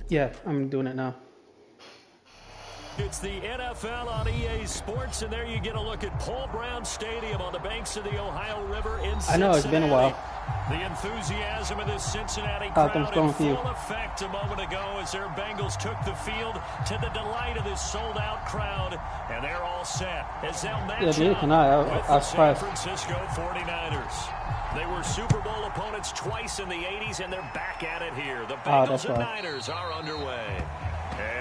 Yeah, I'm doing it now. It's the NFL on EA Sports, and there you get a look at Paul Brown Stadium on the banks of the Ohio River in Cincinnati. I know, it's been a while. The enthusiasm of this Cincinnati How crowd things in going for you? full effect a moment ago as their Bengals took the field to the delight of this sold-out crowd, and they're all set as they'll match neither up can I. with I the was San surprised. Francisco 49ers. They were Super Bowl opponents twice in the 80s, and they're back at it here. The That's Bengals and why. Niners are underway.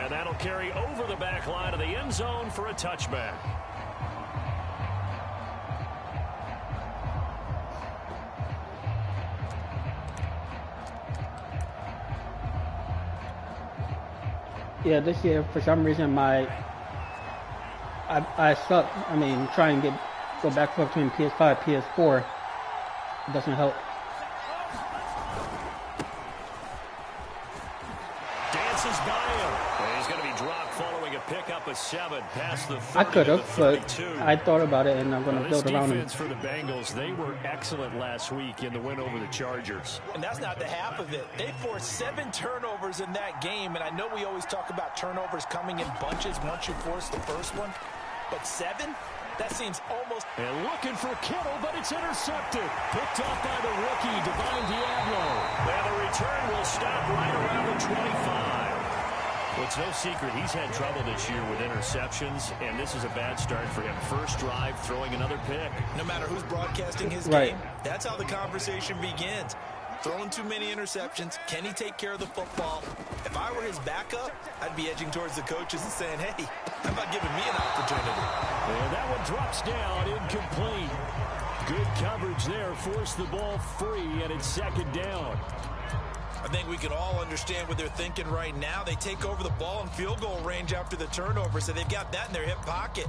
And that'll carry over the back line of the end zone for a touchback. Yeah, this year for some reason I suck. I mean, try and go back and forth between PS5, PS4. It doesn't help. Dances by him. And he's going to be dropped following a pickup of 7 past the 30 I could have, to the but 32. I thought about it, and I'm going to This build around him. defense for the Bengals, they were excellent last week in the win over the Chargers. And that's not the half of it. They forced 7 turnovers in that game, and I know we always talk about turnovers coming in bunches once you force the first one, but 7? That seems almost... And looking for Kittle, but it's intercepted. Picked off by the rookie, Divine Diablo. And the return will stop right around the 25. Well, it's no secret he's had trouble this year with interceptions, and this is a bad start for him. First drive, throwing another pick. No matter who's broadcasting his Right. game, that's how the conversation begins. Throwing too many interceptions, can he take care of the football? If I were his backup, I'd be edging towards the coaches and saying, hey, how about giving me an opportunity? And that one drops down, incomplete. Good coverage there, forced the ball free, and it's second down. I think we can all understand what they're thinking right now. They take over the ball in field goal range after the turnover, so they've got that in their hip pocket.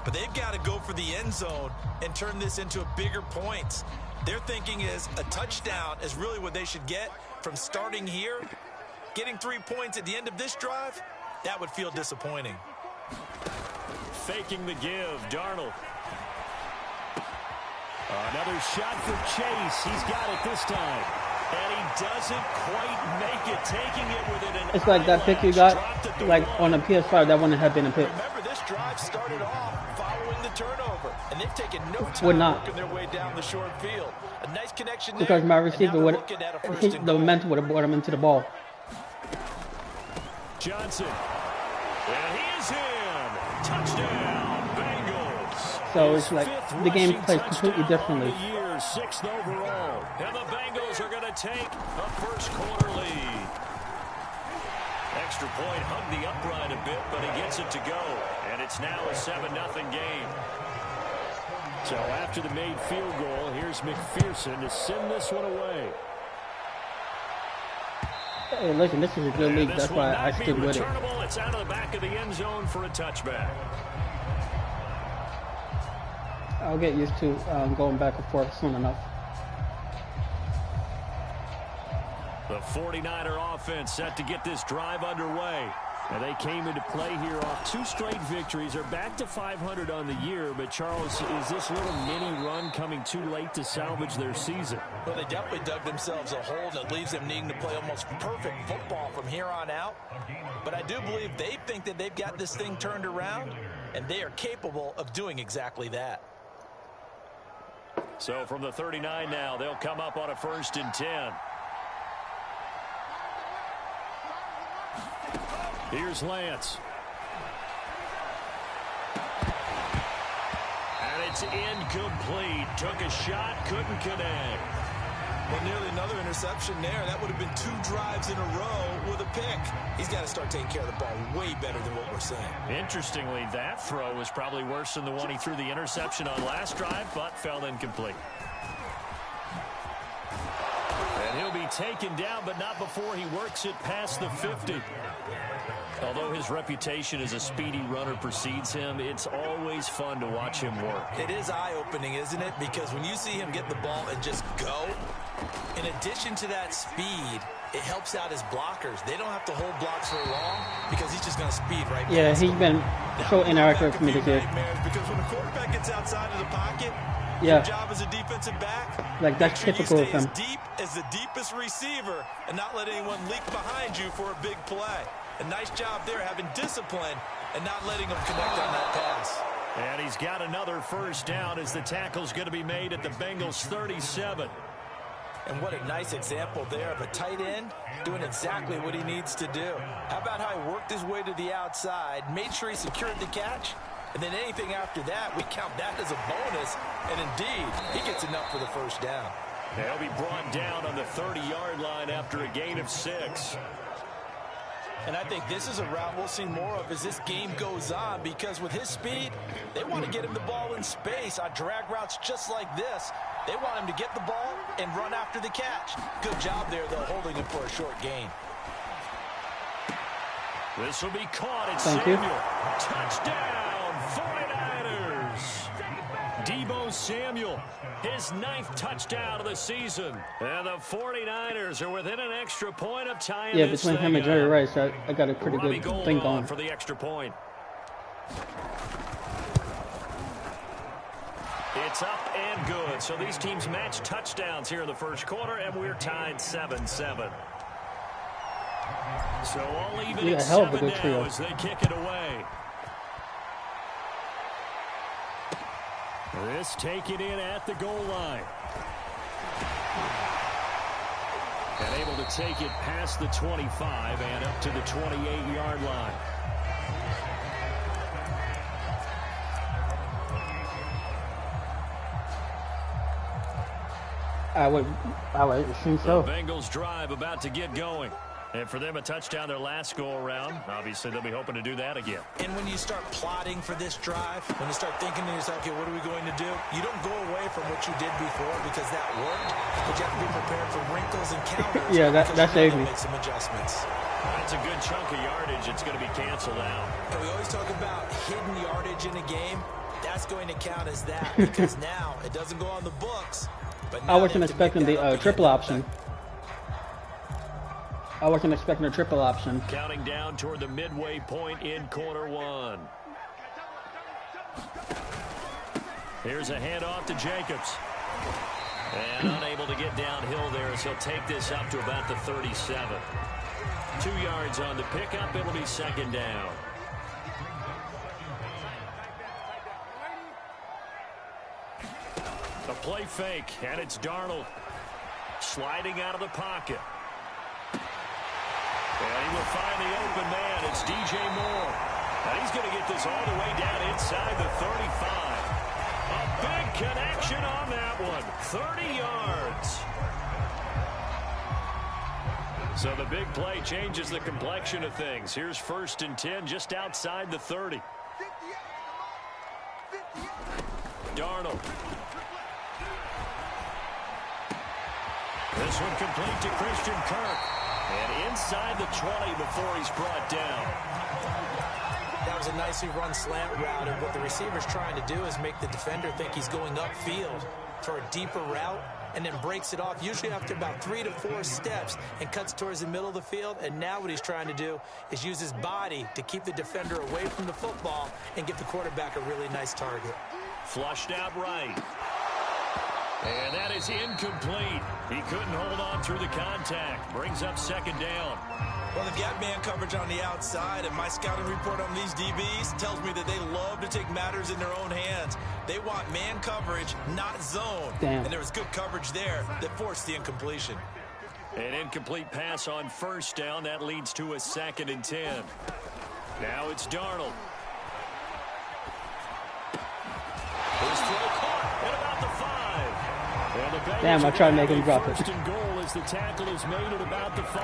But they've got to go for the end zone and turn this into a bigger points. Their thinking is a touchdown is really what they should get from starting here. Getting 3 points at the end of this drive, that would feel disappointing. Faking the give, Darnold. Another shot for Chase. He's got it this time. And he doesn't quite make it, taking it with it. It's like that pick you got, like on a PS5, that wouldn't have been a pick. Remember, this drive started off following the turnover, and they've taken no time Would not. working their way down the short field. A nice connection there. Because my and now receiver they're would, looking at a first the and goal. momentum would have brought him into the ball. Johnson. And he is in. Touchdown, Bengals. So it's like Fifth the game rushing plays completely touchdown differently. of the year, 6th overall. And the Bengals are going to take a first quarter lead. Extra point hugged the upright a bit, but he gets it to go. And it's now a 7-0 game. So after the made field goal, here's McPherson to send this one away. Hey, listen, this is a good And league. this That's will why I not be stood with it. returnable. It's out of the back of the end zone for a touchback. I'll get used to going back and forth soon enough. The 49er offense set to get this drive underway. And they came into play here off 2 straight victories. They're back to 500 on the year. But, Charles, is this little mini run coming too late to salvage their season? Well, they definitely dug themselves a hole that leaves them needing to play almost perfect football from here on out. But I do believe they think that they've got this thing turned around, and they are capable of doing exactly that. So from the 39 now, they'll come up on a 1st and 10. Here's Lance. And it's incomplete. Took a shot, couldn't connect. Well, nearly another interception there. That would have been 2 drives in a row with a pick. He's got to start taking care of the ball way better than what we're saying. Interestingly, that throw was probably worse than the one he threw the interception on last drive, but fell incomplete. And he'll be taken down, but not before he works it past the 50. Although his reputation as a speedy runner precedes him, it's always fun to watch him work. It is eye-opening, isn't it? Because when you see him get the ball and just go, in addition to that speed, it helps out his blockers. They don't have to hold blocks for long because he's just going to speed right Yeah, past he's them. been so inaccurate for me this year. Because when the quarterback gets outside of the pocket, Yeah. Your job as a defensive back, Like, that's make sure typical you of stay as him. deep as the deepest receiver and not let anyone leak behind you for a big play. A nice job there having discipline and not letting them connect on that pass. And he's got another first down as the tackle's going to be made at the Bengals 37. And what a nice example there of a tight end doing exactly what he needs to do. How about how he worked his way to the outside, made sure he secured the catch, and then anything after that, we count that as a bonus. And indeed, he gets enough for the first down. He'll be brought down on the 30-yard line after a gain of 6. And I think this is a route we'll see more of as this game goes on, because with his speed, they want to get him the ball in space on drag routes just like this. They want him to get the ball and run after the catch. Good job there, though, holding him for a short gain. This will be caught. It's Thank you. Samuel. Touchdown, 49ers. Deebo Samuel, his 9th touchdown of the season. And the 49ers are within an extra point of tying Yeah, this between him thing and Jerry up. Rice, I got a pretty Robbie good Gould thing on going. for the extra point. It's up and good. So these teams match touchdowns here in the first quarter, and we're tied 7-7. So all even Yeah, at hell of a 7 good now trio. as they kick it away. This taken in at the goal line. And able to take it past the 25 and up to the 28-yard line. I would assume so. The Bengals drive about to get going. And for them, a touchdown their last go-around. Obviously, they'll be hoping to do that again. And when you start plotting for this drive, when you start thinking to yourself, okay, what are we going to do? You don't go away from what you did before because that worked, but you have to be prepared for wrinkles and counters. Yeah, that saved me. Make some adjustments. That's a good chunk of yardage. It's going to be canceled out. And we always talk about hidden yardage in a game. That's going to count as that because now it doesn't go on the books. But I wasn't expecting the triple option. I wasn't expecting a triple option. Counting down toward the midway point in quarter one. Here's a handoff to Jacobs. And unable to get downhill there as he'll take this up to about the 37. 2 yards on the pickup. It'll be second down. A play fake, and it's Darnold sliding out of the pocket. And he will find the open man. It's DJ Moore. And he's going to get this all the way down inside the 35. A big connection on that one. 30 yards. So the big play changes the complexion of things. Here's 1st and 10 just outside the 30. Darnold. This one complete to Christian Kirk. And inside the 20 before he's brought down. That was a nicely run slant route, and what the receiver's trying to do is make the defender think he's going upfield for a deeper route, and then breaks it off, usually after about 3 to 4 steps, and cuts towards the middle of the field. And now what he's trying to do is use his body to keep the defender away from the football and give the quarterback a really nice target. Flushed out right. And that is incomplete. He couldn't hold on through the contact. Brings up second down. Well, they've got man coverage on the outside, and my scouting report on these DBs tells me that they love to take matters in their own hands. They want man coverage, not zone. Damn. And there was good coverage there that forced the incompletion. An incomplete pass on first down. That leads to a 2nd and 10. Now it's Darnold. His throw caught at about the 5. And the Bengals Damn, I tried to make him drop it. 1st and goal as the tackle is made at about the 5.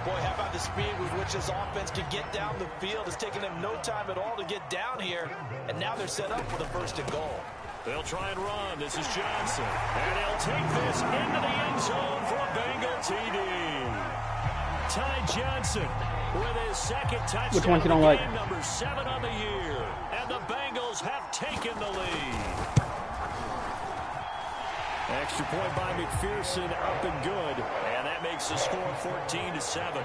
Boy, how about the speed with which this offense can get down the field? It's taken them no time at all to get down here, and now they're set up for the 1st and goal. They'll try and run. This is Johnson. And he'll take this into the end zone for a Bengal TD. Ty Johnson with his 2nd touchdown. Which ones you don't of the like? game, number 7 on the year. And the Bengals have taken the lead. Extra point by McPherson, up and good. And that makes the score 14-7.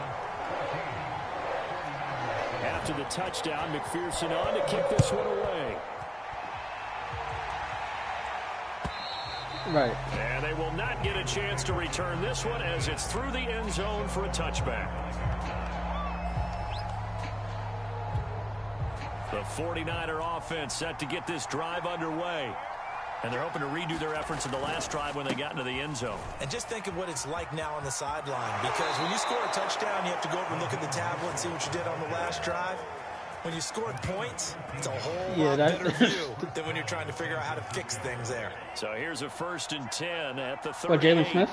After the touchdown, McPherson on to kick this one away. Right. And they will not get a chance to return this one as it's through the end zone for a touchback. The 49er offense set to get this drive underway. And they're hoping to redo their efforts in the last drive when they got into the end zone. And just think of what it's like now on the sideline. Because when you score a touchdown, you have to go over and look at the tablet and see what you did on the last drive. When you score points, it's a whole lot better view than when you're trying to figure out how to fix things there. So here's a 1st and 10 at the 38. What, Jalen Smith?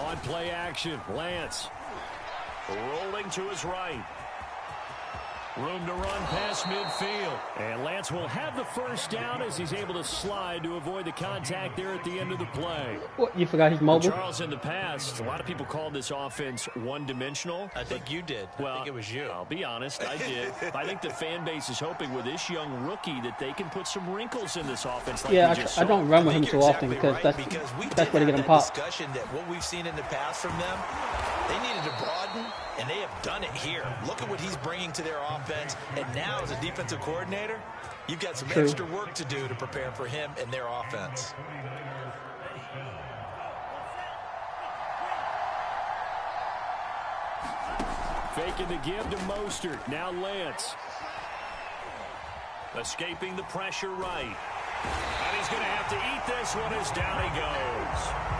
On play action, Lance rolling to his right. Room to run past midfield. And Lance will have the first down as he's able to slide to avoid the contact there at the end of the play. What, you forgot he's mobile? Charles, in the past, a lot of people called this offense one-dimensional. I think you did. Well, I think it was you. I'll be honest, I did. I think the fan base is hoping with this young rookie that they can put some wrinkles in this offense. Like I don't run with him so often because that's where they get him popped. Discussion that what we've seen in the past from them, they needed to broaden, and they have done it here. Look at what he's bringing to their offense. And now, as a defensive coordinator, you've got some extra work to do to prepare for him and their offense. Faking the give to Mostert. Now Lance. Escaping the pressure right. And he's going to have to eat this one as down he goes.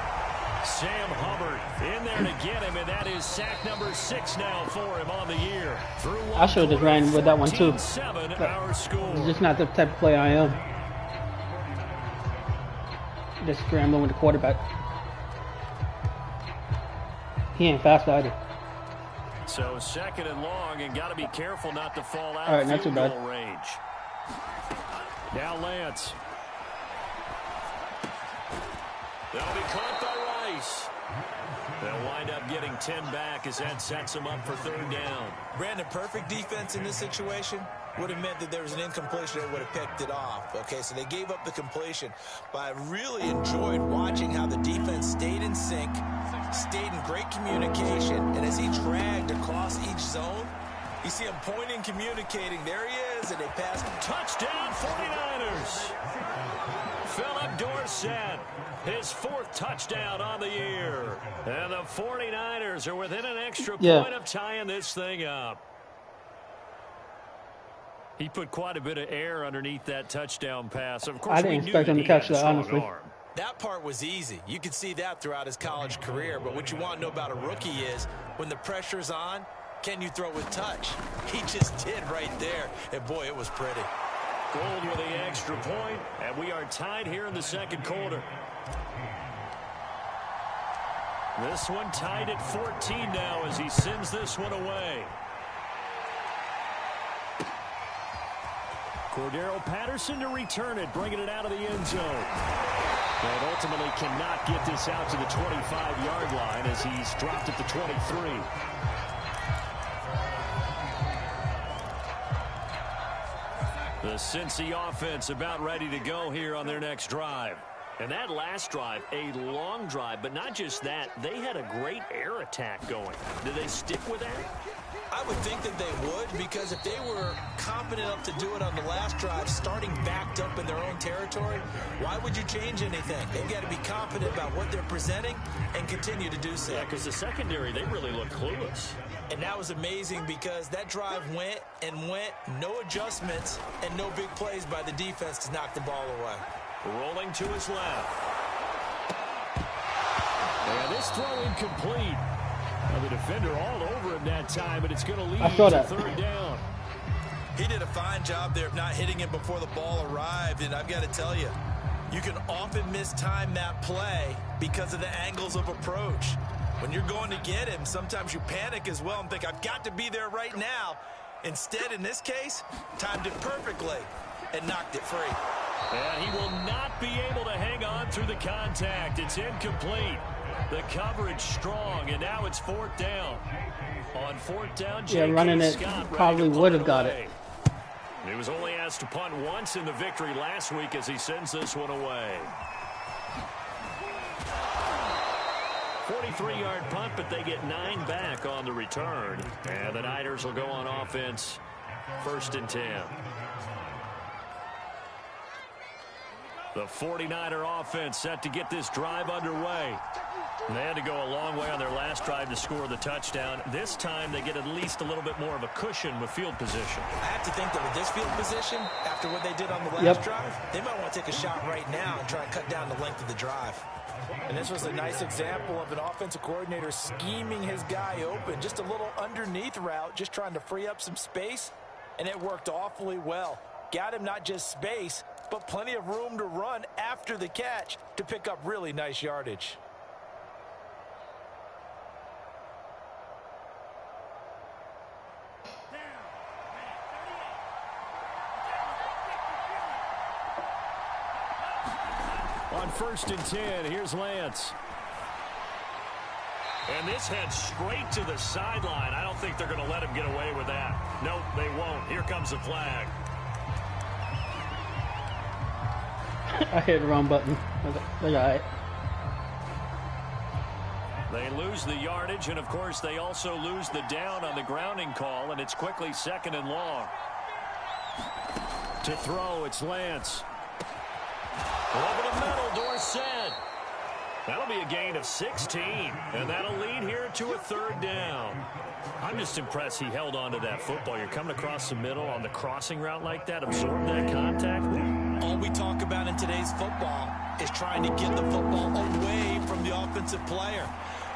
Sam Hubbard in there to get him, and that is sack number 6 now for him on the year. I should have just ran with that one too. Our score. It's just not the type of player I am. Just scrambling with the quarterback. He ain't fast either. So 2nd and long, and got to be careful not to fall out of field goal range. Now Lance. That'll be caught by Rice. They'll wind up getting 10 back as that sets them up for 3rd down. Brandon, perfect defense in this situation would have meant that there was an incompletion that would have picked it off. Okay, so they gave up the completion. But I really enjoyed watching how the defense stayed in sync, stayed in great communication, and as he dragged across each zone, you see him pointing, communicating. There he is, and they passed. Touchdown, 49ers. Philip Dorsett, his 4th touchdown on the year. And the 49ers are within an extra point of tying this thing up. He put quite a bit of air underneath that touchdown pass. Of course, I didn't expect him to catch that, honestly. That part was easy. You could see that throughout his college career. But what you want to know about a rookie is when the pressure's on, can you throw with touch? He just did right there. And, boy, it was pretty. Gold with the extra point, and we are tied here in the 2nd quarter. This one tied at 14 now as he sends this one away. Cordero Patterson to return it, bringing it out of the end zone. But ultimately cannot get this out to the 25-yard line as he's dropped at the 23. The Cincy offense about ready to go here on their next drive. And that last drive, a long drive, but not just that, they had a great air attack going. Did they stick with that? I would think that they would, because if they were confident enough to do it on the last drive, starting backed up in their own territory, why would you change anything? They've got to be confident about what they're presenting and continue to do so. Yeah, because the secondary, they really look clueless. And that was amazing because that drive went and went, no adjustments, and no big plays by the defense to knock the ball away. Rolling to his left. And this throw incomplete. Now the defender all over him that time, but it's going to lead to 3rd down. He did a fine job there of not hitting him before the ball arrived, and I've got to tell you, you can often mistime that play because of the angles of approach. When you're going to get him, sometimes you panic as well and think, I've got to be there right now. Instead, in this case, timed it perfectly and knocked it free. And he will not be able to hang on through the contact. It's incomplete. The coverage strong, and now it's 4th down. On 4th down, running it probably would have got it. He was only asked to punt once in the victory last week as he sends this one away. 43-yard punt, but they get 9 back on the return. And the Niners will go on offense, 1st and 10. The 49er offense set to get this drive underway. They had to go a long way on their last drive to score the touchdown. This time they get at least a little bit more of a cushion with field position. I have to think that with this field position, after what they did on the last drive, they might want to take a shot right now and try and cut down the length of the drive. And this was a nice example of an offensive coordinator scheming his guy open. Just a little underneath route, just trying to free up some space, and it worked awfully well. Got him not just space, but plenty of room to run after the catch to pick up really nice yardage. On 1st and 10, here's Lance. And this heads straight to the sideline. I don't think they're going to let him get away with that. Nope, they won't. Here comes the flag. I hit the wrong button. They got it. They lose the yardage, and of course they also lose the down on the grounding call, and it's quickly 2nd and long. To throw, it's Lance. Over the middle, Dorsett. That'll be a gain of 16, and that'll lead here to a 3rd down. I'm just impressed he held on to that football. You're coming across the middle on the crossing route like that, absorb that contact. All we talk about in today's football is trying to get the football away from the offensive player.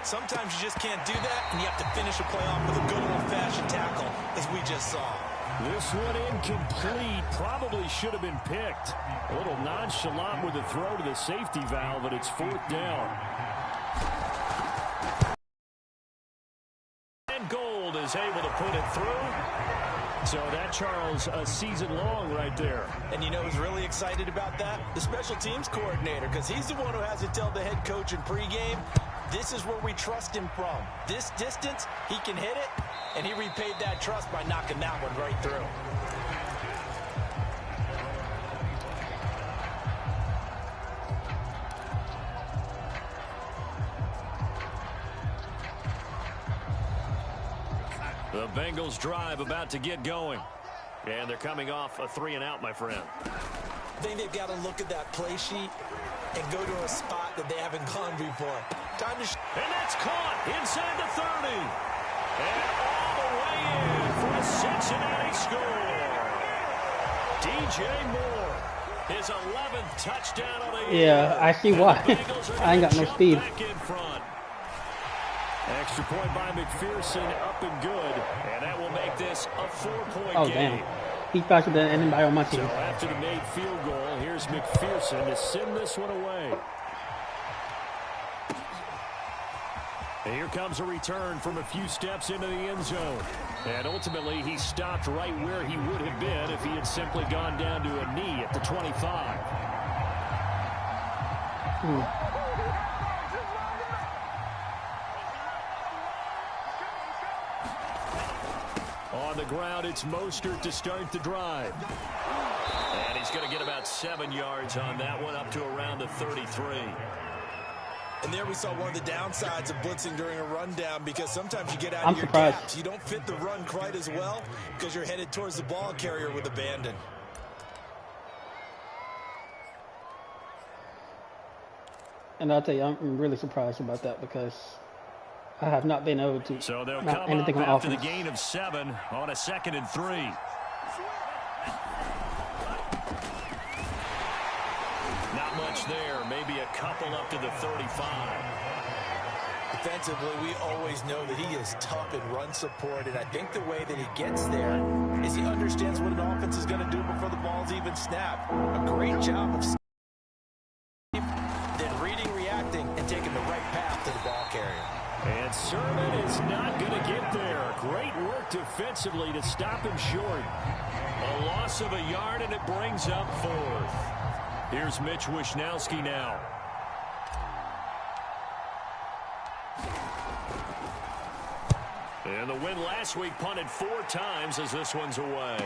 Sometimes you just can't do that, and you have to finish a play off with a good old-fashioned tackle, as we just saw. This one incomplete. Probably should have been picked. A little nonchalant with the throw to the safety valve, and it's 4th down. And Gold is able to put it through. So that, Charles, a season long right there. And you know who's really excited about that? The special teams coordinator, because he's the one who has to tell the head coach in pregame, this is where we trust him from. This distance, he can hit it, and he repaid that trust by knocking that one right through. The Bengals drive about to get going. And they're coming off a 3-and-out, my friend. I think they've got to look at that play sheet and go to a spot that they haven't gone before. Time to and that's caught inside the 30. And all the way in for a Cincinnati score. DJ Moore, his 11th touchdown of the year. Yeah, I see why. I ain't got no speed. Extra point by McPherson, up and good. And that will make this a 4-point Oh, game. damn. He's faster than anybody on my team. So after the made field goal, here's McPherson to send this one away. And here comes a return from a few steps into the end zone. And ultimately, he stopped right where he would have been if he had simply gone down to a knee at the 25. On the ground, it's Mostert to start the drive. And he's going to get about 7 yards on that one, up to around the 33. And there we saw one of the downsides of blitzing during a rundown, because sometimes you get out I'm of your surprised. gaps. You don't fit the run quite as well because you're headed towards the ball carrier with abandon. And I'll tell you, I'm really surprised about that because I have not been able to So they'll mount come anything up on after offense. the gain of 7 on a 2nd and 3. Not much there. Maybe a couple up to the 35. Defensively, we always know that he is tough in run support, and I think the way that he gets there is he understands what an offense is going to do before the ball's even snapped. A great job of then reading, reacting, and taking the right path to the ball carrier. And Sermon is not going to get there. Great work defensively to stop him short. A loss of a yard, and it brings up 4th. Here's Mitch Wishnowsky now. And the win last week punted 4 times as this one's away.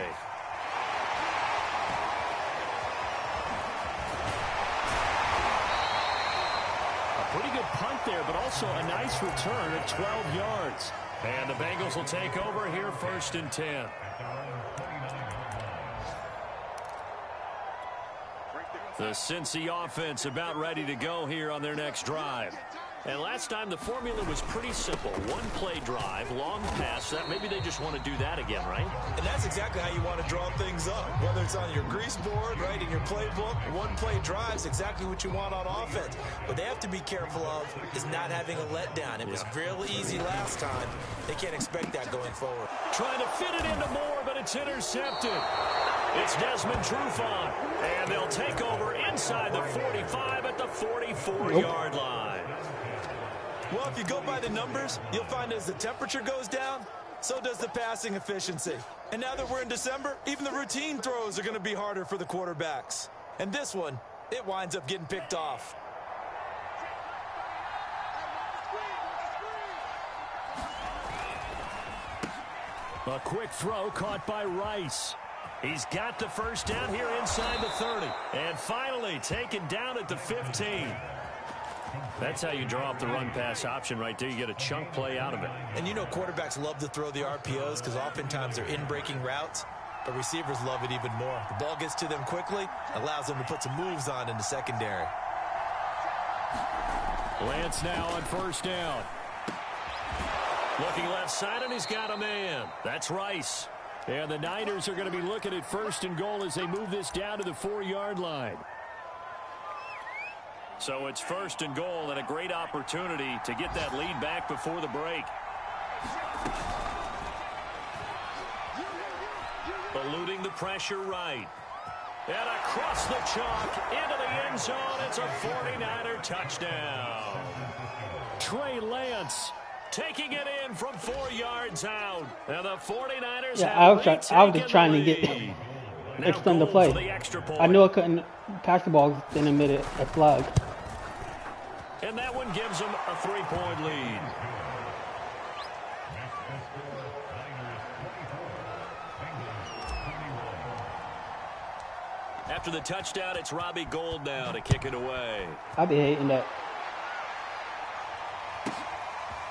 A pretty good punt there, but also a nice return at 12 yards. And the Bengals will take over here, 1st and 10. The Cincy offense about ready to go here on their next drive. And last time the formula was pretty simple. One play drive, long pass. That maybe they just want to do that again, right? And that's exactly how you want to draw things up. Whether it's on your grease board, right, in your playbook, one play drive is exactly what you want on offense. What they have to be careful of is not having a letdown. It was real easy last time. They can't expect that going forward. Trying to fit it into Moore, but it's intercepted. It's Desmond Trufant, and they'll take over inside the 45 at the 44-yard line. Well, if you go by the numbers, you'll find as the temperature goes down, so does the passing efficiency. And now that we're in December, even the routine throws are going to be harder for the quarterbacks. And this one, it winds up getting picked off. A quick throw caught by Rice. He's got the first down here inside the 30. And finally taken down at the 15. That's how you draw up the run-pass option right there. You get a chunk play out of it. And you know quarterbacks love to throw the RPOs because oftentimes they're in-breaking routes, but receivers love it even more. The ball gets to them quickly, allows them to put some moves on in the secondary. Lance now on first down. Looking left side, and he's got a man. That's Rice. And the Niners are going to be looking at first and goal as they move this down to the 4-yard line. So it's first and goal and a great opportunity to get that lead back before the break. Eluding the pressure right. And across the chalk into the end zone. It's a 49er touchdown. Trey Lance taking it in from 4 yards out. And the 49ers I was just trying to get extend the play. I knew I couldn't pass the ball, then admitted a flag. And that one gives them a 3-point lead. After the touchdown, it's Robbie Gould now to kick it away. I'll be hating that.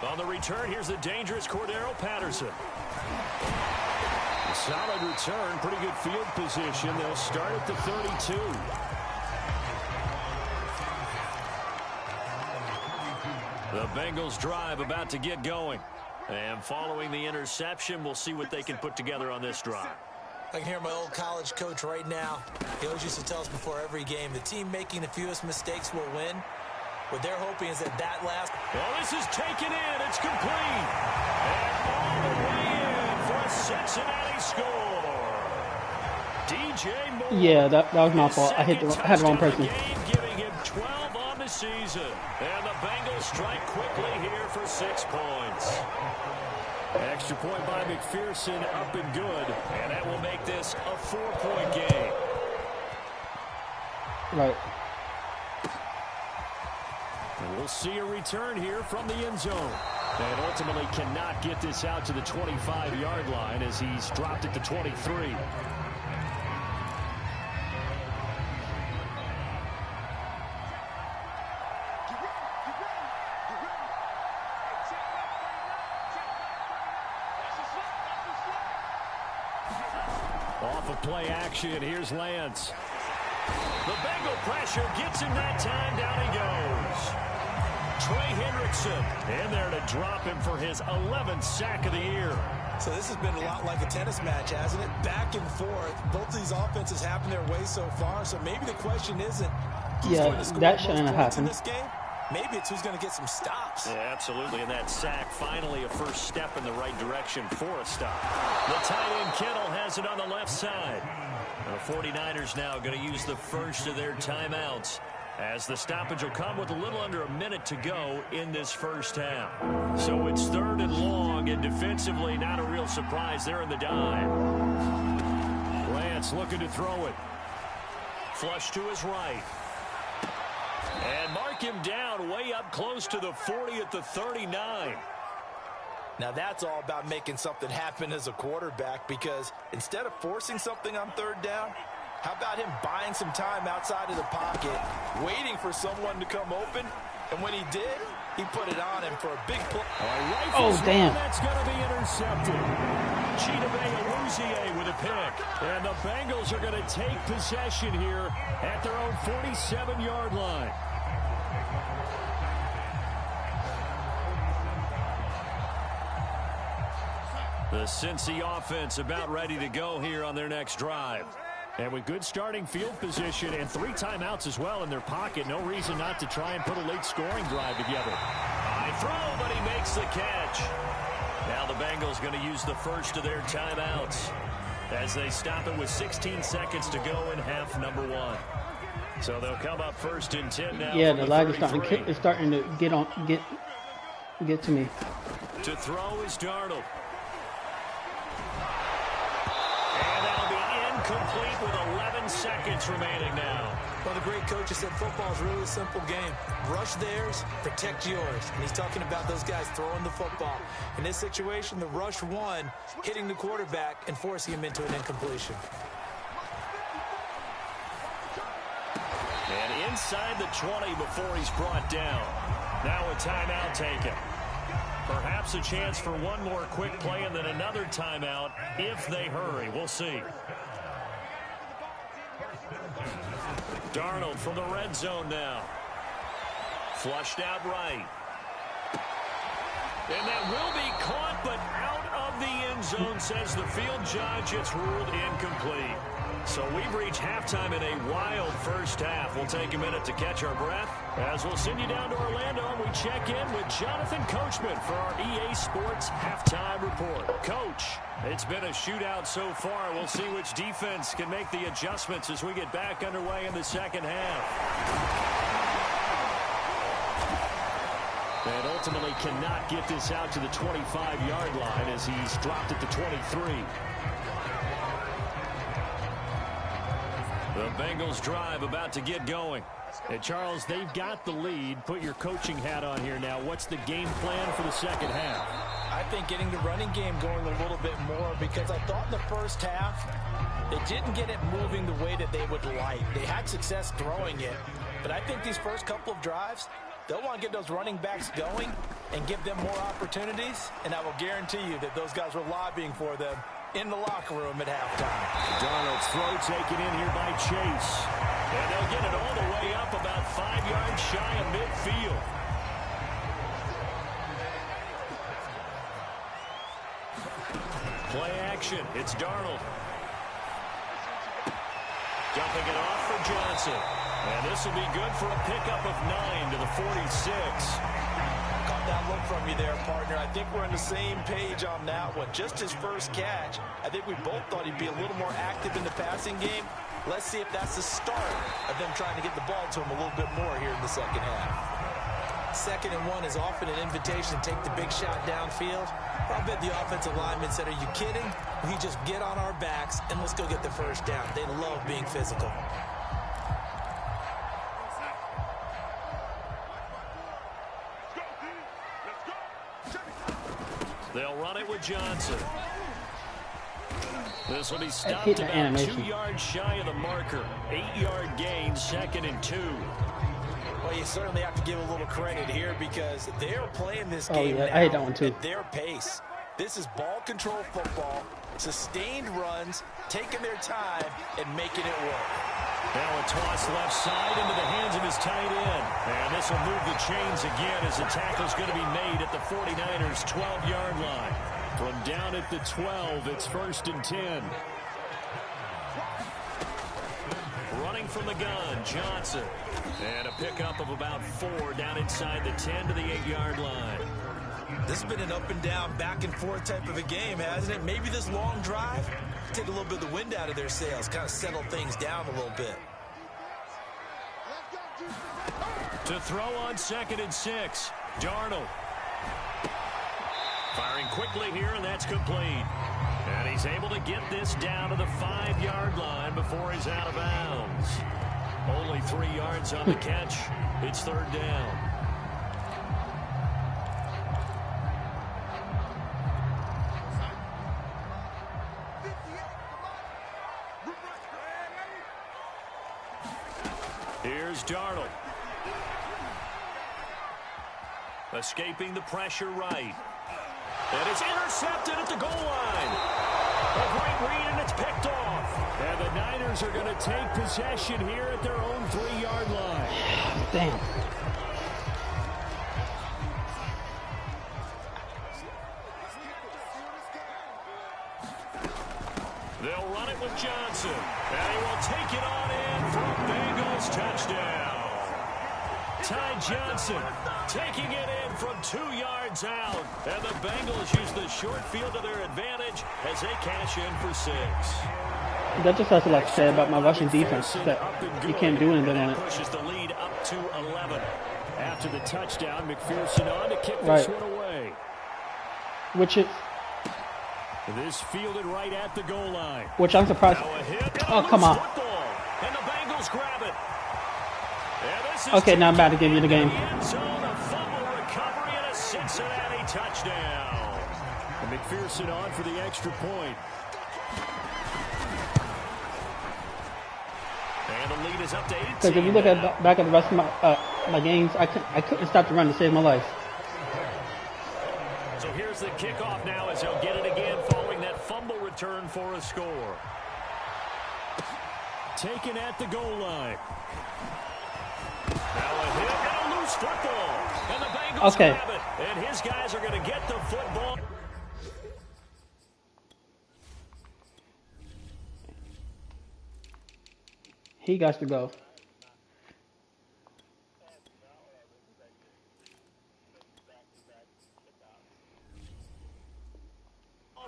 On the return, here's the dangerous Cordero Patterson. A solid return, pretty good field position. They'll start at the 32. The Bengals drive about to get going. And following the interception, we'll see what they can put together on this drive. I can hear my old college coach right now. He always used to tell us before every game, the team making the fewest mistakes will win. What they're hoping is that last... Well, this is taken in. It's complete. And all the way in for a Cincinnati score. DJ Moore. Yeah, that was my fault. I had the wrong person. Giving him 12 on the season. And the Bengals strike quickly here for 6 points. Extra point by McPherson, up and good. And that will make this a 4-point game. Right. And we'll see a return here from the end zone. And ultimately cannot get this out to the 25-yard line as he's dropped it to 23. Off of play action, here's Lance. The Bengal pressure gets him that time, down he goes. Trey Hendrickson in there to drop him for his 11th sack of the year. So this has been a lot like a tennis match, hasn't it? Back and forth. Both of these offenses happen their way so far, so maybe the question isn't who's going to score that the shouldn't most have points in happened. this game. Maybe it's who's going to get some stops. Yeah, absolutely. And that sack, finally a first step in the right direction for a stop. The tight end Kittle has it on the left side. The 49ers now going to use the first of their timeouts as the stoppage will come with a little under a minute to go in this first half. So it's 3rd and long, and defensively not a real surprise. They're in the dive. Lance looking to throw it. Flush to his right. And mark him down way up close to the 40 at the 39. Now that's all about making something happen as a quarterback, because instead of forcing something on 3rd down, how about him buying some time outside of the pocket, waiting for someone to come open, and when he did, he put it on him for a big play. Oh, damn. That's going to be intercepted. Chidobe with a pick. And the Bengals are going to take possession here at their own 47-yard line. The Cincy offense about ready to go here on their next drive. And with good starting field position and 3 timeouts as well in their pocket, no reason not to try and put a late scoring drive together. High throw, but he makes the catch. Now the Bengals going to use the first of their timeouts as they stop it with 16 seconds to go in half number 1. So they'll come up first and 10 now. Yeah, the lag is starting to get to me. To throw is Darnold. And that'll be incomplete with 11 seconds remaining now. Well, the great coach has said football is really a simple game. Rush theirs, protect yours. And he's talking about those guys throwing the football. In this situation, the rush won, hitting the quarterback and forcing him into an incompletion. And inside the 20 before he's brought down. Now a timeout taken. Perhaps a chance for one more quick play and then another timeout if they hurry. We'll see. Darnold from the red zone now. Flushed out right. And that will be caught, but out of the end zone, says the field judge. It's ruled incomplete. So we've reached halftime in a wild first half. We'll take a minute to catch our breath as we'll send you down to Orlando and we check in with Jonathan Coachman for our EA Sports Halftime Report. Coach, it's been a shootout so far. We'll see which defense can make the adjustments as we get back underway in the second half. And ultimately cannot get this out to the 25-yard line as he's dropped it to 23. The Bengals drive about to get going. And Charles, they've got the lead. Put your coaching hat on here now. What's the game plan for the second half? I think getting the running game going a little bit more, because I thought in the first half they didn't get it moving the way that they would like. They had success throwing it, but I think these first couple of drives, they'll want to get those running backs going and give them more opportunities, and I will guarantee you that those guys were lobbying for them in the locker room at halftime. Darnold's throw taken in here by Chase. And they'll get it all the way up about 5 yards shy of midfield. Play action. It's Darnold. Dumping it off for Johnson. And this will be good for a pickup of 9 to the 46. Caught that look from you there, partner. I think we're on the same page on that one. Just his first catch. I think we both thought he'd be a little more active in the passing game. Let's see if that's the start of them trying to get the ball to him a little bit more here in the second half. 2nd and 1 is often an invitation to take the big shot downfield. I bet the offensive lineman said, are you kidding? We just get on our backs and let's go get the first down. They love being physical. They'll run it with Johnson. This will be stopped about 2 yards shy of the marker. 8-yard gain, 2nd and 2. Well, you certainly have to give a little credit here because they're playing this game now I hate that one too. at their pace. This is ball control football, sustained runs, taking their time, and making it work. Now a toss left side into the hands of his tight end. And this will move the chains again as the tackle's going to be made at the 49ers' 12-yard line. From down at the 12, it's 1st and 10. Running from the gun, Johnson. And a pickup of about 4 down inside the 10 to the 8-yard line. This has been an up and down, back and forth type of a game, hasn't it? Maybe this long drive take a little bit of the wind out of their sails, kind of settle things down a little bit. To throw on 2nd and 6, Darnold. Firing quickly here, and that's complete. And he's able to get this down to the 5-yard line before he's out of bounds. Only 3 yards on the catch. It's 3rd down. Here's Darnold. Escaping the pressure right. And it's intercepted at the goal line. A great read, and it's picked off. And the Niners are going to take possession here at their own 3-yard line. Damn. They'll run it with Johnson. And he will take it on in for a Bengals touchdown. Ty Johnson taking it in from 2 yards out. And the Bengals use the short field to their advantage as they cash in for 6. That just has a lot to say about my Russian defense, that you can't do anything on it. Pushes the lead up to 11. After the touchdown, McPherson on to kick this one away. Which is... This fielded right at the goal line. Which I'm surprised. Oh, come on. And the Bengals grab it. Okay, now I'm about to give you the game. A fumble recovery and a Cincinnati touchdown. And McPherson on for the extra point. And the lead is up to 18. Because if you look at back at the rest of my games, I couldn't stop the run to save my life. So here's the kickoff now as he'll get it again following that fumble return for a score. Taken at the goal line. Now a hit and a loose football. And the Bengals grab it. And his guys are going to get the football. He got to go.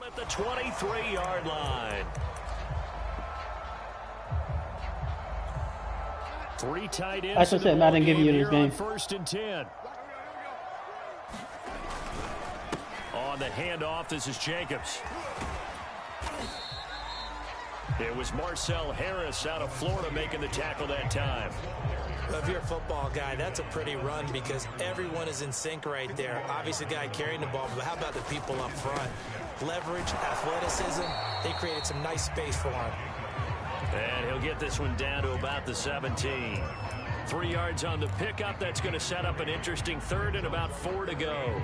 At the 23-yard line. 3 tight ends. I should say, Madden giving you this game. 1st and 10. On the handoff, this is Jacobs. It was Marcel Harris out of Florida making the tackle that time. If you're a football guy, that's a pretty run because everyone is in sync right there. Obviously, the guy carrying the ball, but how about the people up front? Leverage, athleticism, they created some nice space for him. And he'll get this one down to about the 17. 3 yards on the pickup. That's going to set up an interesting 3rd and about 4 to go.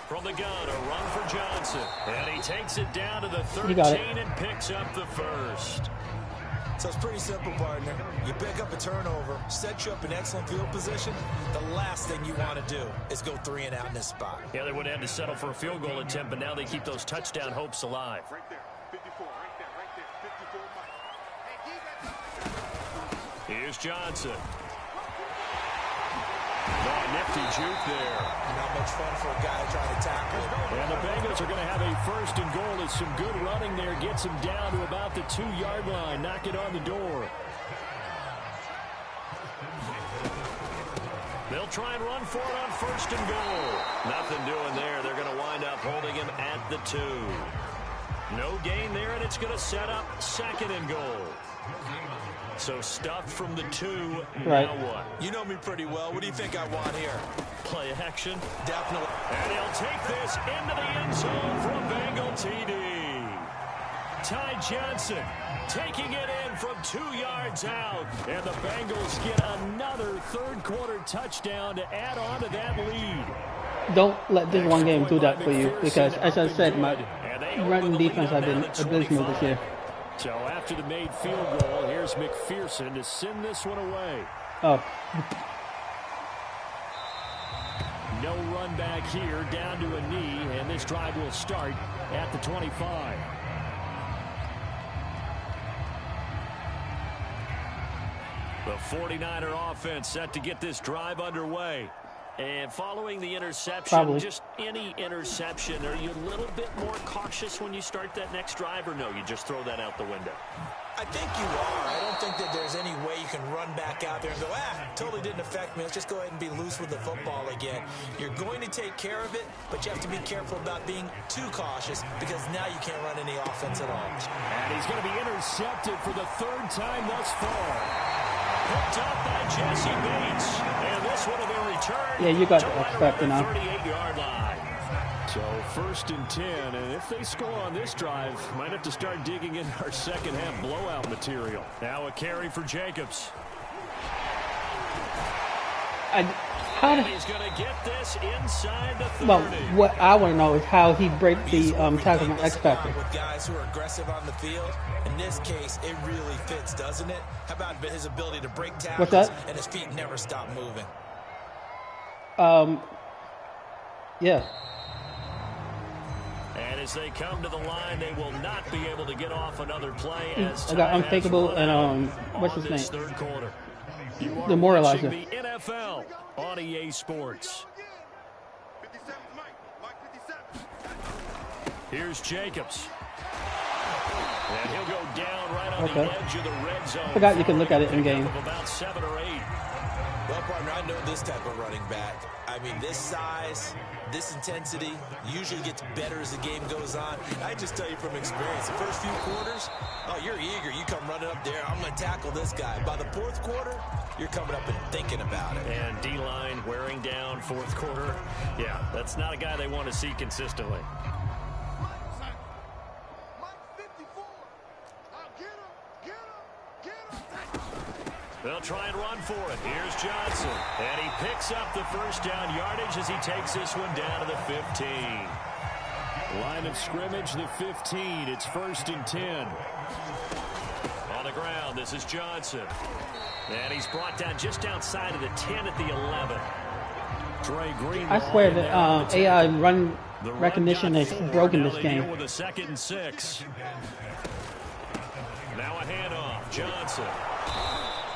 From the gun, a run for Johnson. And he takes it down to the 13 and picks up the 1st. So it's pretty simple, partner. You pick up a turnover, set you up in excellent field position. The last thing you want to do is go 3 and out in this spot. Yeah, they would have had to settle for a field goal attempt, but now they keep those touchdown hopes alive. Right there, 54, right there, 54. Here's Johnson. Oh, nifty juke there. Not much fun for a guy trying to tackle. And the Bengals are going to have a 1st and goal. As some good running there gets him down to about the 2-yard line. Knock it on the door. They'll try and run for it on 1st and goal. Nothing doing there. They're going to wind up holding him at the 2. No gain there, and it's going to set up 2nd and goal. So stuffed from the 2. Right. Now what? You know me pretty well. What do you think I want here? Play action. Definitely. And he'll take this into the end zone for a Bengal TD. Ty Johnson taking it in from 2 yards out. And the Bengals get another 3rd quarter touchdown to add on to that lead. Don't let this one game do that for you, because as I said, my running defense has been abysmal this year. So after the made field goal, here's McPherson to send this one away. Oh. No run back here, down to a knee, and this drive will start at the 25. The 49er offense set to get this drive underway. And following the interception, just any interception, are you a little bit more cautious when you start that next drive, or no, you just throw that out the window? I think you are. I don't think that there's any way you can run back out there and go, totally didn't affect me. Let's just go ahead and be loose with the football again. You're going to take care of it, but you have to be careful about being too cautious because now you can't run any offense at all. And he's going to be intercepted for the 3rd time thus far. Picked up by Jesse Bates. And this one will be returned. Yeah, you got to expect it now. 38-yard line. So 1st and 10. And if they score on this drive, might have to start digging in our second half blowout material. Now a carry for Jacobs. I How And he's going to get this inside the 30. well, what I want to know is how he break the tackle from X Factor. With guys who are aggressive on the field, in this case, it really fits, doesn't it? How about his ability to break tackles What's that? and his feet never stop moving? Yeah. And as they come to the line, they will not be able to get off another play. As I got time Unthinkable has run and out what's on his this name? third quarter. You are Demoralizer. watching the NFL on EA Sports. 57, Mike 57. Here's Jacobs. And he'll go down right on Okay. the edge of the red zone. I forgot you can look at it in game. Of about 7 or 8. Well, partner, I know this type of running back. I mean, this size, this intensity usually gets better as the game goes on. I just tell you from experience, the first few quarters, oh, you're eager. You come running up there, I'm going to tackle this guy. By the fourth quarter, you're coming up and thinking about it. And D-line wearing down fourth quarter. Yeah, that's not a guy they want to see consistently. Mike 54. I'll get him. They'll try and run for it. Here's Johnson. And he picks up the first down yardage as he takes this one down to the 15. Line of scrimmage, the 15. It's 1st and 10. On the ground, this is Johnson. And he's brought down just outside of the 10 at the 11. Trey Green. I swear that AI run The run recognition got is 4. broken Now this they game. deal with a 2nd and 6. Now a handoff. Johnson.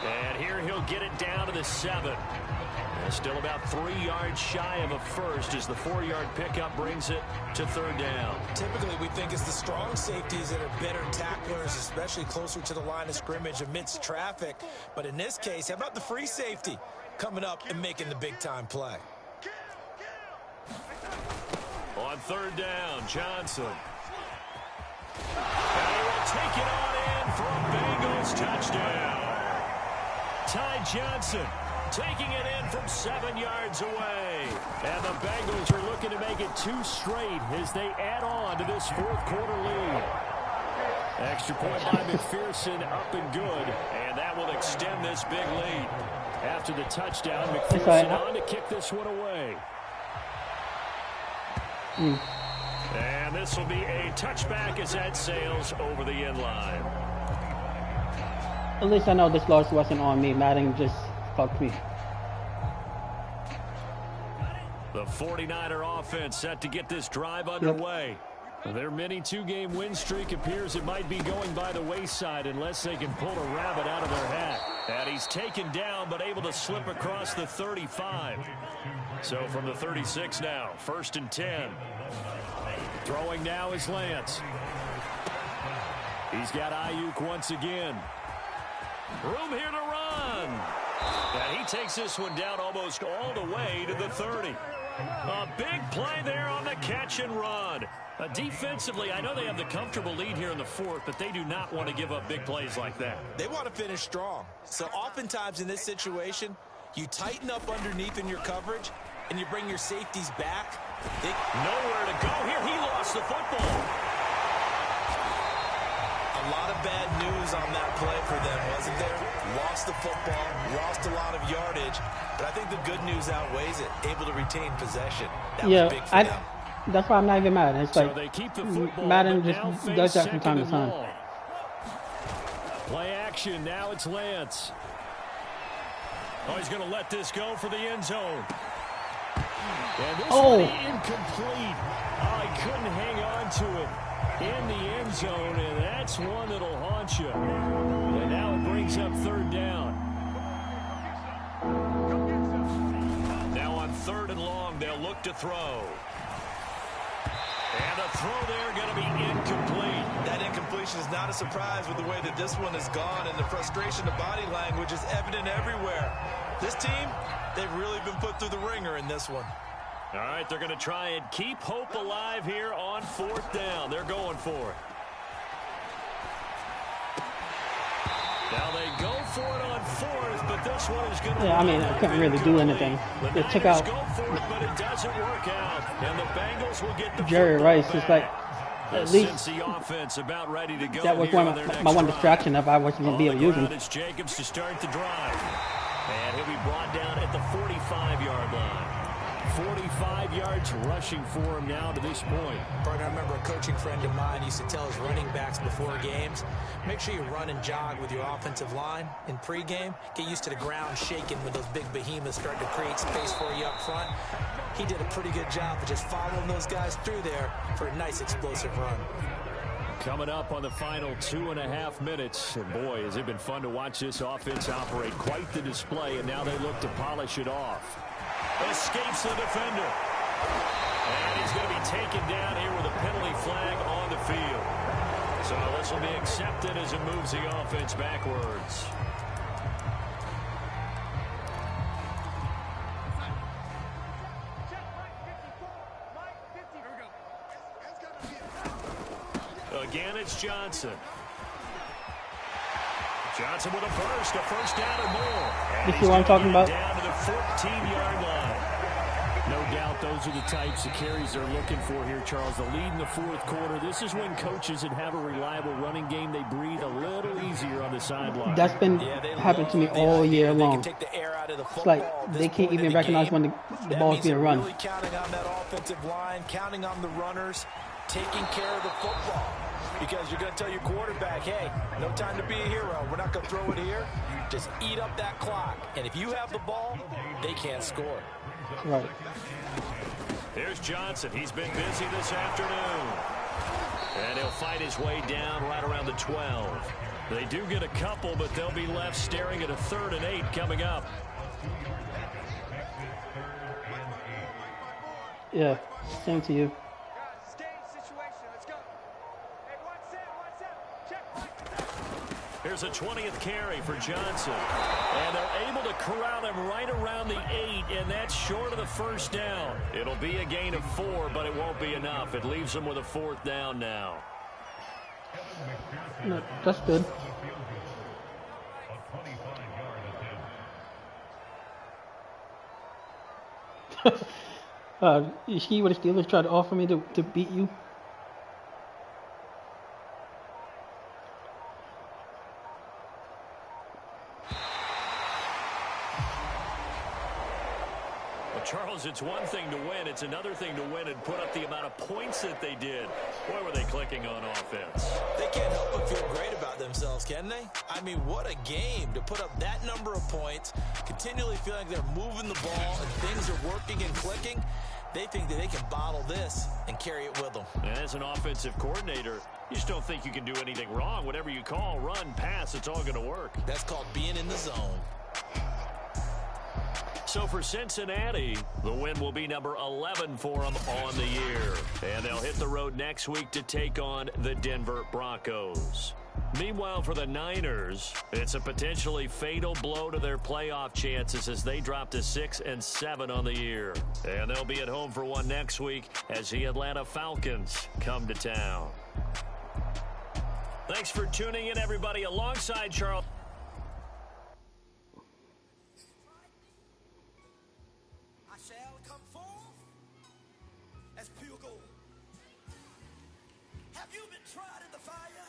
And here he'll get it down to the 7. And still about 3 yards shy of a first as the 4-yard pickup brings it to 3rd down. Typically, we think it's the strong safeties that are better tacklers, especially closer to the line of scrimmage amidst traffic. But in this case, how about the free safety coming up and making the big-time play? On 3rd down, Johnson. And he will take it on in for a Bengals touchdown. Ty Johnson taking it in from 7 yards away. And the Bengals are looking to make it 2 straight as they add on to this fourth quarter lead. Extra point by McPherson up and good. And that will extend this big lead. After the touchdown, McPherson on to kick this one away. And this will be a touchback as that sails over the end line. At least I know this loss wasn't on me. Madden just fucked me. The 49er offense set to get this drive underway. Their mini 2-game win streak appears it might be going by the wayside unless they can pull a rabbit out of their hat. And he's taken down but able to slip across the 35. So from the 36 now, 1st and 10. Throwing now is Lance. He's got Ayuk once again. Room here to run. And he takes this one down almost all the way to the 30. A big play there on the catch and run. Defensively, I know they have the comfortable lead here in the 4th, but they do not want to give up big plays like that. They want to finish strong. So oftentimes in this situation, you tighten up underneath in your coverage, and you bring your safeties back. Nowhere to go here. He lost the football. A lot of bad news on that play for them, wasn't there? Lost the football, lost a lot of yardage, but I think the good news outweighs it. Able to retain possession. That was big for them. That's why I'm not even mad. It's So like they keep the football, Madden but just now does face that from time to 2nd and time. long. Play action. Now it's Lance. Oh, he's going to let this go for the end zone. And this one incomplete. Oh, he couldn't hang on to it in the end zone, and that's one that'll haunt you. And now it brings up 3rd down. Now on 3rd and long, they'll look to throw. And the throw there going to be incomplete. That incompletion is not a surprise with the way that this one has gone, and the frustration of body language is evident everywhere. This team, they've really been put through the ringer in this one. All right, they're going to try and keep hope alive here on 4th down. They're going for it. Now they go for it on 4th, but this one is going to... Yeah, I mean, I couldn't really do anything. The It took out Niners go for it, but it doesn't work out. And the Bengals will get the Jerry football Rice. back. It's like, at The least Cincy offense about ready to go that was here one on their of next my one drive. distraction if I wasn't going to be able to use him. It's Jacobs to start the drive. And he'll be brought down at the 45. 45-yard line. 45 yards rushing for him now to this point. Partner, I remember a coaching friend of mine used to tell his running backs before games, make sure you run and jog with your offensive line in pregame. Get used to the ground shaking when those big behemoths start to create space for you up front. He did a pretty good job of just following those guys through there for a nice explosive run. Coming up on the final 2.5 minutes. And boy, has it been fun to watch this offense operate. Quite the display, and now they look to polish it off. Escapes the defender. And he's going to be taken down here with a penalty flag on the field. So this will be accepted as it moves the offense backwards. Again, it's Johnson. Johnson with a first down or more. You see what I'm talking about? Down to the 14-yard line. No doubt those are the types of carries they're looking for here, Charles. The lead in the fourth quarter. This is when coaches that have a reliable running game, they breathe a little easier on the sideline. That's been happening to me all year long. It's like they can't even recognize when the ball's being run. Really counting on that offensive line, counting on the runners, taking care of the football. Because you're going to tell your quarterback, hey, no time to be a hero. We're not going to throw it here. Just eat up that clock. And if you have the ball, they can't score. Right. Here's Johnson. He's been busy this afternoon. And he'll fight his way down right around the 12. They do get a couple, but they'll be left staring at a 3rd and 8 coming up. Yeah, same to you. Here's a 20th carry for Johnson. And they're able to corral him right around the 8, and that's short of the first down. It'll be a gain of 4, but it won't be enough. It leaves them with a 4th down now. No, that's good. You see what the Steelers tried to offer me to beat you? Charles, it's one thing to win. It's another thing to win and put up the amount of points that they did. Boy, were they clicking on offense. They can't help but feel great about themselves, can they? I mean, what a game to put up that number of points, continually feeling like they're moving the ball and things are working and clicking. They think that they can bottle this and carry it with them. And as an offensive coordinator, you just don't think you can do anything wrong. Whatever you call, run, pass, it's all going to work. That's called being in the zone. So for Cincinnati, the win will be number 11 for them on the year. And they'll hit the road next week to take on the Denver Broncos. Meanwhile, for the Niners, it's a potentially fatal blow to their playoff chances as they drop to 6-7 on the year. And they'll be at home for one next week as the Atlanta Falcons come to town. Thanks for tuning in, everybody. Alongside Charles. Have you been tried in the fire?